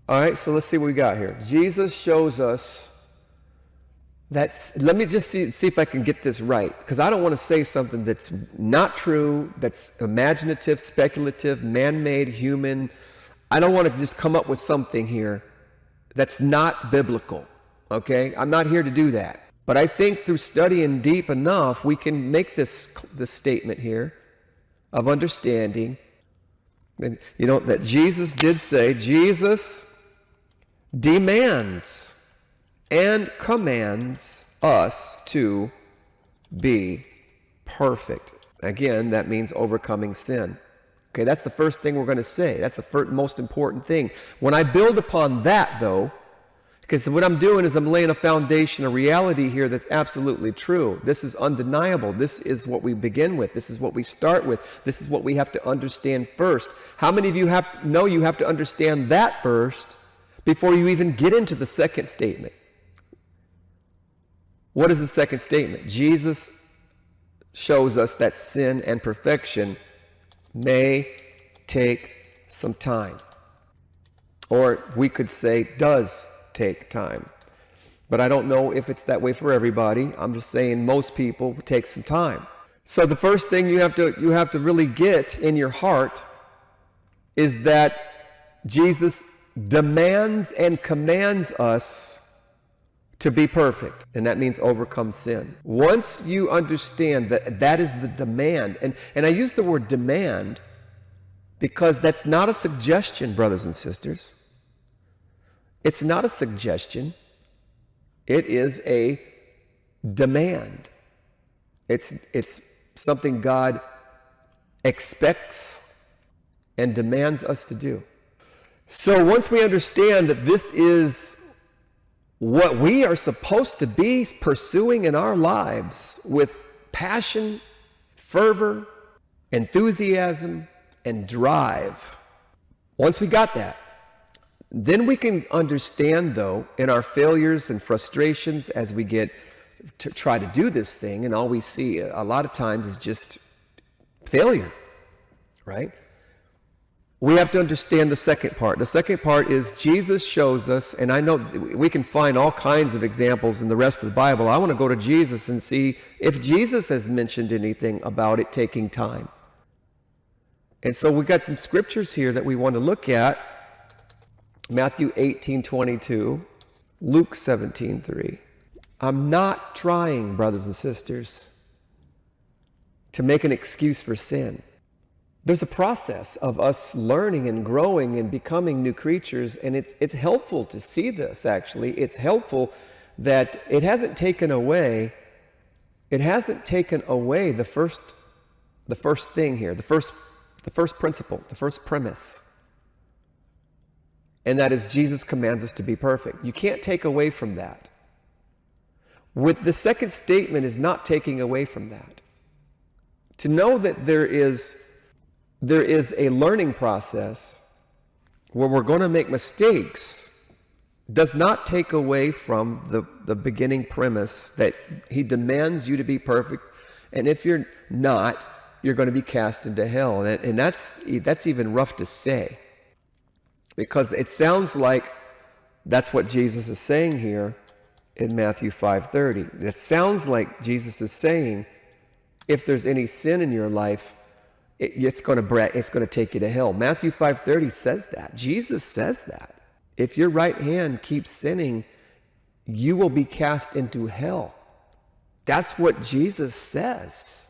All right, so let's see what we got here. Jesus shows us let me just see if I can get this right, because I don't want to say something that's not true, that's imaginative, speculative, man-made, human. I don't want to just come up with something here that's not biblical, okay? I'm not here to do that. But I think through studying deep enough, we can make this statement here of understanding, and that Jesus did say, Jesus demands and commands us to be perfect. Again, that means overcoming sin. Okay, that's the first thing we're going to say. That's the first, most important thing. When I build upon that, though, because what I'm doing is I'm laying a foundation, a reality here that's absolutely true. This is undeniable. This is what we begin with. This is what we start with. This is what we have to understand first. How many of you know you have to understand that first before you even get into the second statement? What is the second statement? Jesus shows us that sin and perfection may take some time. Or we could say does take time. But I don't know if it's that way for everybody. I'm just saying most people take some time. So the first thing you have to really get in your heart is that Jesus demands and commands us to be perfect, and that means overcome sin. Once you understand that that is the demand, and I use the word demand because that's not a suggestion, brothers and sisters. It's not a suggestion. It is a demand. It's something God expects and demands us to do. So once we understand that this is what we are supposed to be pursuing in our lives with passion, fervor, enthusiasm, and drive. Once we got that, then we can understand, though, in our failures and frustrations as we get to try to do this thing, and all we see a lot of times is just failure, right? We have to understand the second part. The second part is Jesus shows us, and I know we can find all kinds of examples in the rest of the Bible. I want to go to Jesus and see if Jesus has mentioned anything about it taking time. And so we've got some scriptures here that we want to look at. Matthew 18:22, Luke 17:3. I'm not trying, brothers and sisters, to make an excuse for sin. There's a process of us learning and growing and becoming new creatures, and it's helpful to see this, actually. It's helpful that it hasn't taken away the first thing here, the first principle, the first premise. And that is Jesus commands us to be perfect. You can't take away from that. With the second statement is not taking away from that. To know that there is a learning process where we're going to make mistakes does not take away from the beginning premise that he demands you to be perfect, and if you're not, you're going to be cast into hell. And that's even rough to say, because it sounds like that's what Jesus is saying here in Matthew 5:30. It sounds like Jesus is saying, if there's any sin in your life, it's going to take you to hell. Matthew 5:30 says that. Jesus says that. If your right hand keeps sinning, you will be cast into hell. That's what Jesus says.